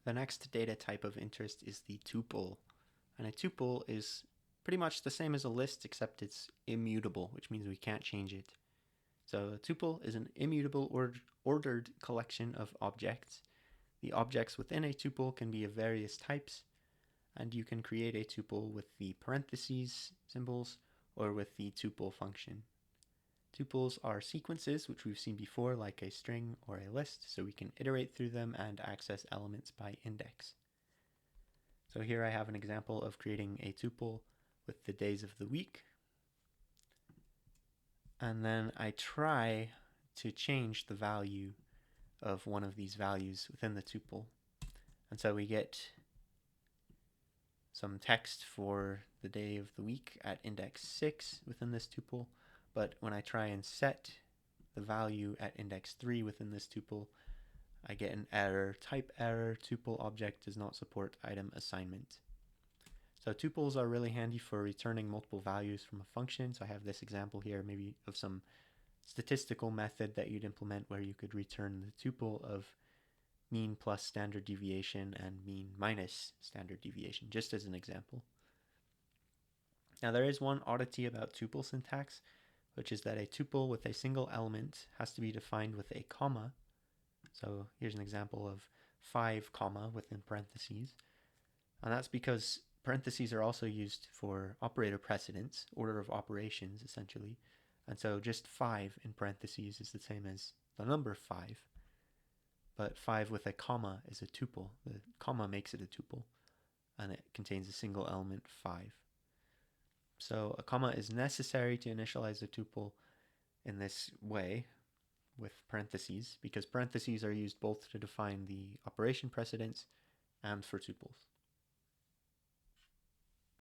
The next data type of interest is the tuple. And a tuple is pretty much the same as a list, except it's immutable, which means we can't change it. So a tuple is an immutable ordered collection of objects. The objects within a tuple can be of various types, and you can create a tuple with the parentheses symbols or with the tuple function. Tuples are sequences, which we've seen before, like a string or a list, so we can iterate through them and access elements by index. So here I have an example of creating a tuple with the days of the week. And then I try to change the value of one of these values within the tuple. And so we get some text for the day of the week at index 6 within this tuple. But when I try and set the value at index 3 within this tuple, I get an error, type error, tuple object does not support item assignment. So tuples are really handy for returning multiple values from a function. So I have this example here, maybe of some statistical method that you'd implement where you could return the tuple of mean plus standard deviation and mean minus standard deviation, just as an example. Now there is one oddity about tuple syntax, which is that a tuple with a single element has to be defined with a comma. So here's an example of 5 comma within parentheses. And that's because parentheses are also used for operator precedence, order of operations essentially. And so just 5 in parentheses is the same as the number 5. But 5 with a comma is a tuple. The comma makes it a tuple, and it contains a single element 5. So a comma is necessary to initialize a tuple in this way with parentheses, because parentheses are used both to define the operation precedence and for tuples.